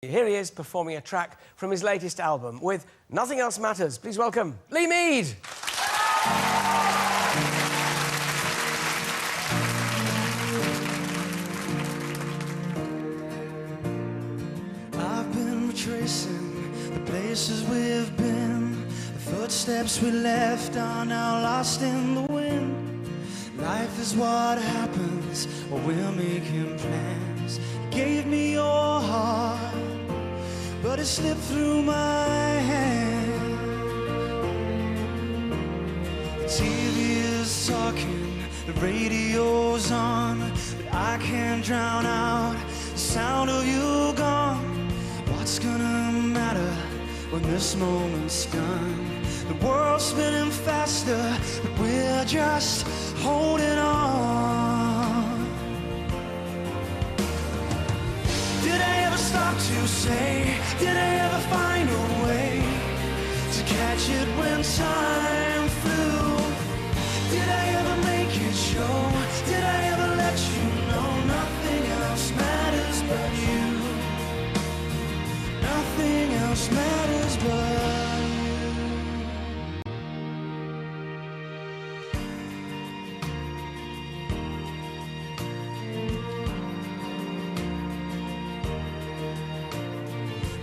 Here he is performing a track from his latest album with Nothing Else Matters. Please welcome Lee Mead. I've been retracing the places we've been. The footsteps we left are now lost in the wind. Life is what happens when we're making plans. You gave me your heart, but it slipped through my hand. The TV is talking, the radio's on, but I can't drown out the sound of you gone. What's gonna matter when this moment's gone? The world's spinning faster, but we're just holding on. Did I ever stop to say, did I ever find a way to catch it when time flew? Did I ever make it show? Did I ever let you know nothing else matters but you? Nothing else matters but you.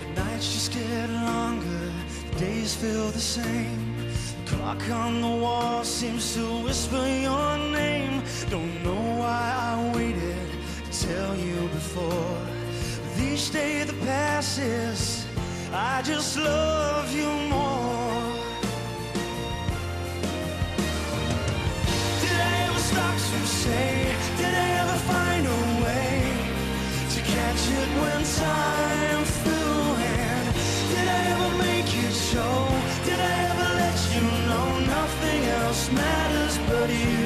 The nights just get longer, the days feel the same. The clock on the wall seems to whisper your name. Don't know why I waited to tell you before. With each day that passes, I just love you more. Did I ever stop to say, did I ever find a way to catch it when time flew? And did I ever make it show? Did I ever let you know nothing else matters but you?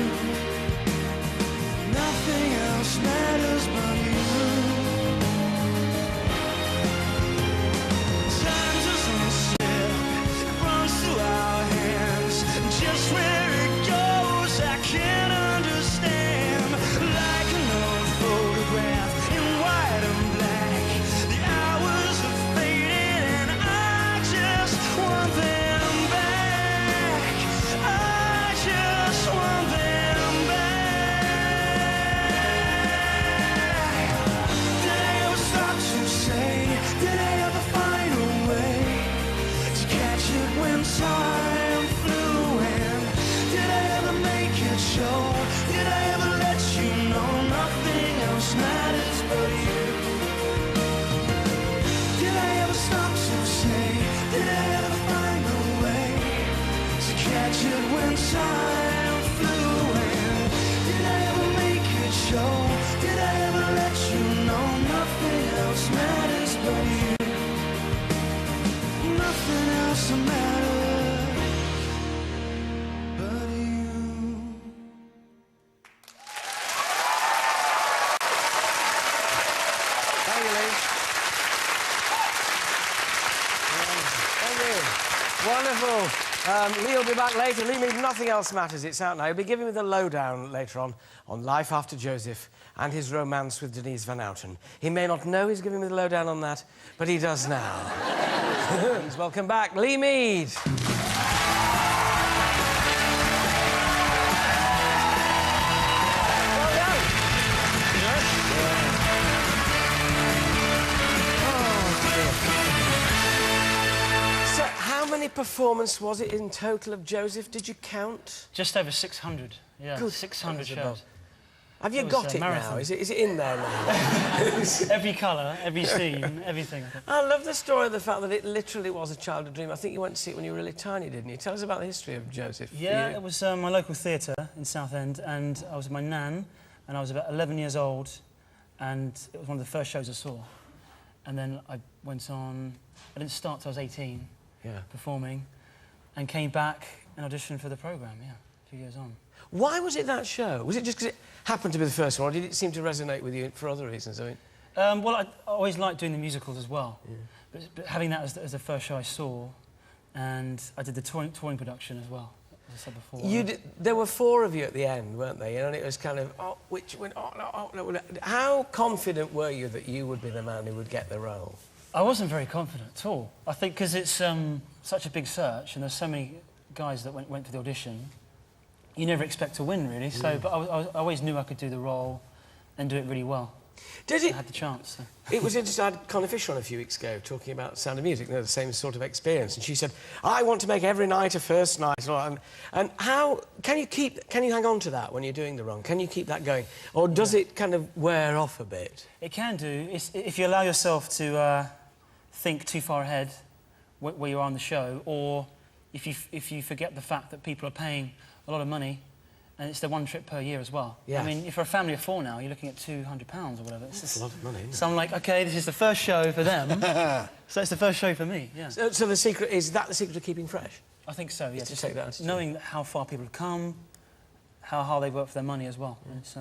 Nothing else matters but you. Time doesn't slip, it runs through our hands. Just where it goes, I can't understand. Like an old photograph in white and black, the hours have faded and I just want them back. I just want them back. Did I ever stop to say, did I ever find a way to catch it when time flew? And did I ever make it show? Did I ever let you know nothing else matters but you? Did I ever stop to say, did I ever find a way to catch it when time flew? And did I ever make it show? Did I ever let you know nothing else matters but you? Nothing else matters but you. Thank you, Lee. Thank you. Wonderful. Lee will be back later. Lee Mead, Nothing Else Matters. It's out now. He'll be giving me the lowdown later on Life After Joseph and his romance with Denise Van Outen. He may not know he's giving me the lowdown on that, but he does now. Please welcome back Lee Mead. Well done. So, how many performances was it in total of Joseph? Did you count? Just over 600, yeah. Good 600 heavens shows. above. Have you It was got a it marathon. now? Is it in there now? Every colour, every scene, everything. I love the story of the fact that it literally was a childhood dream. I think you went to see it when you were really tiny, didn't you? Tell us about the history of Joseph. for Yeah, you. it was my local theatre in Southend, and I was with my nan, and I was about 11 years old, and it was one of the first shows I saw. And then I went on, I didn't start till I was 18, performing, and came back and auditioned for the programme, yeah, a few years on. Why was it that show? Was it just because it happened to be the first one, or did it seem to resonate with you for other reasons? I mean, Well, I always liked doing the musicals as well, but having that as the first show I saw, and I did the touring production as well. as I said before. There were four of you at the end, weren't there? You know, and it was kind of, oh, which one? Oh, no, oh, no. How confident were you that you would be the man who would get the role? I wasn't very confident at all. I think because it's such a big search and there's so many guys that went for the audition, you never expect to win, really. So, but I always knew I could do the role and do it really well. Did it? I had the chance. So. It was interesting. I had Connie Fisher on a few weeks ago talking about Sound of Music, the same sort of experience, and she said, "I want to make every night a first night." And how can you hang on to that when you're doing the run? Can you keep that going, or does it kind of wear off a bit? It can do. If you allow yourself to think too far ahead where you are on the show, or if you forget the fact that people are paying a lot of money. And it's their one trip per year as well. Yeah. I mean, if you're a family of 4 now, you're looking at £200 or whatever. That's a lot of money, isn't it? So I'm like, OK, this is the first show for them, so it's the first show for me, yeah. So the secret, is that the secret of keeping fresh? I think so, yeah. Just to take that attitude. Knowing how far people have come, how hard they've worked for their money as well. Yeah. It's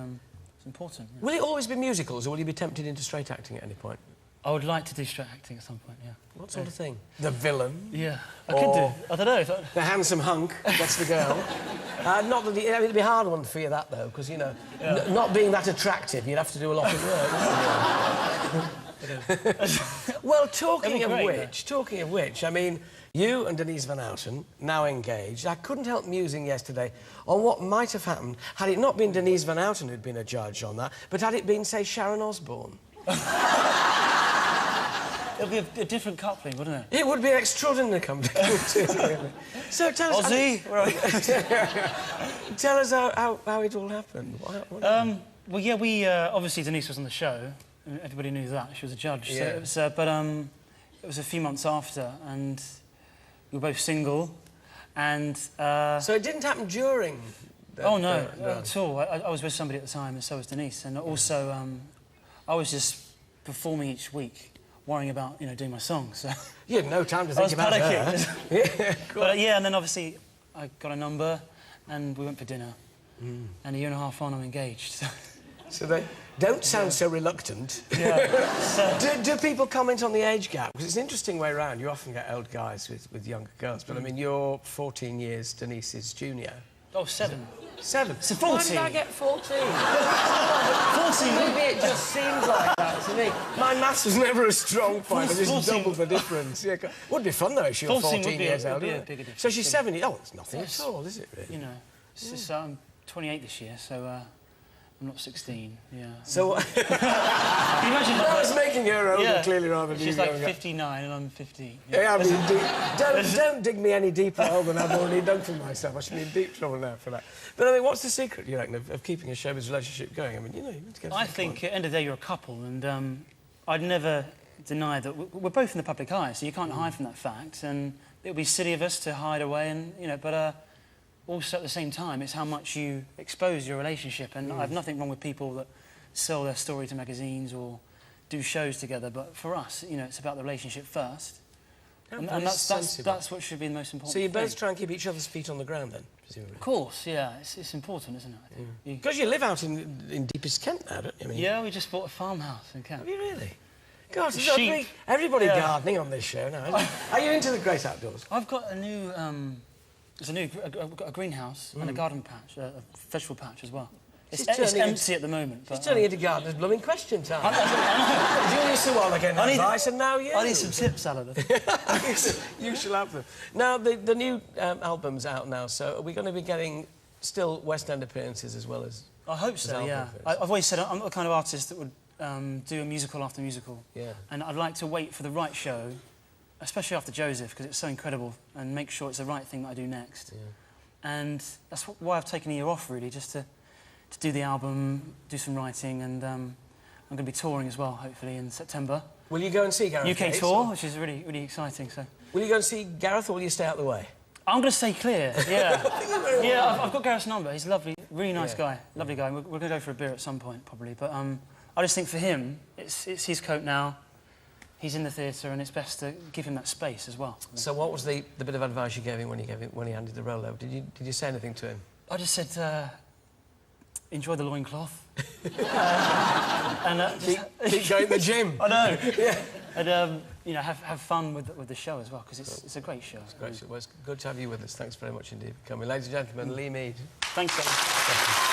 important. Yeah. Will it always be musicals, or will you be tempted into straight acting at any point? I would like to do straight acting at some point, yeah. What sort of thing? The villain? Yeah. I could do. I don't know. The handsome hunk, that's the girl. Not that it'd be a hard one for you, that, though, because, you know, not being that attractive, you'd have to do a lot of work. Well, talking of which, I mean, you and Denise Van Outen, now engaged, I couldn't help musing yesterday on what might have happened had it not been Denise Van Outen who'd been a judge on that, but had it been, say, Sharon Osbourne. It'll be a different coupling, wouldn't it? It would be an extraordinary coupling. So tell us... Ozzy! Tell us how it all happened. What happened? Well, yeah, we... obviously, Denise was on the show. Everybody knew that. She was a judge. Yeah. So it was, it was a few months after, and we were both single, and... So it didn't happen during... Oh, no, at all. I was with somebody at the time, and so was Denise. And also, I was just performing each week, worrying about, you know, doing my songs. So. You had no time to think about her. Yeah, but yeah, and then obviously I got a number and we went for dinner. And a year and a half on, I'm engaged. So they don't sound so reluctant. Yeah. Do people comment on the age gap? Because it's an interesting way around. You often get old guys with younger girls, but I mean, you're 14 years Denise's junior. Oh, 7. 7? So 14. Why did I get 14? 14? Maybe it just seems like that to me. My maths was never a strong point, I just doubled the difference. Yeah, would be fun, though, if she was 14 years old. So she's 70. Oh, it's nothing at all, is it, really? You know, it's just, I'm 28 this year, so I'm not 16, yeah. So... Can you imagine I was making her older, clearly, rather than she's like 59 and I'm 15. Yeah, I mean, don't dig me any deeper hole than I've already dug for myself. I should be in deep trouble now for that. But, I mean, what's the secret, you reckon, of keeping a showbiz relationship going? I mean, you know, you need to get... I think, at the end of the day, you're a couple, and I'd never deny that we're both in the public eye, so you can't hide from that fact, and it would be silly of us to hide away, and, you know, but... Also, at the same time, it's how much you expose your relationship. And I have nothing wrong with people that sell their story to magazines or do shows together. But for us, you know, it's about the relationship first. And that's what should be the most important thing. So you both thing. try and keep each other's feet on the ground, then, presumably? Of course, yeah. It's important, isn't it? Because you live out in deepest Kent now, don't you? I mean, yeah, we just bought a farmhouse in Kent. Have you really? God, Sheep. Everybody gardening on this show now, isn't it? Are you into the great outdoors? I've got a new... I've got a greenhouse and a garden patch, a vegetable patch as well. It's empty at the moment. It's turning into gardener's blooming question time. Julius Sewell again, advice, and now you. I need some tips, Alan. You shall have them. Now, the new album's out now, so are we going to be getting still West End appearances as well as... I hope so, yeah. I've always said I'm the kind of artist that would do a musical after musical. Yeah. And I'd like to wait for the right show, especially after Joseph, because it's so incredible, and make sure it's the right thing that I do next. Yeah. And that's why I've taken a year off, really, just to do the album, do some writing, and I'm going to be touring as well, hopefully, in September. Will you go and see Gareth? UK tour, which is really, really exciting. So. Will you go and see Gareth, or will you stay out of the way? I'm going to stay clear, yeah. Yeah, I've got Gareth's number. He's lovely, really nice guy, lovely guy. We're going to go for a beer at some point, probably. But I just think for him, it's his coat now. He's in the theatre, and it's best to give him that space as well. So, what was the bit of advice you gave him when he handed the roll over? Did you say anything to him? I just said, enjoy the loincloth. Keep going to the gym. I know. Yeah. And you know, have fun with the show as well, because it's a great show. It's great. Well, it's good to have you with us. Thanks very much indeed for coming, ladies and gentlemen. Lee Mead. Thanks, Alan.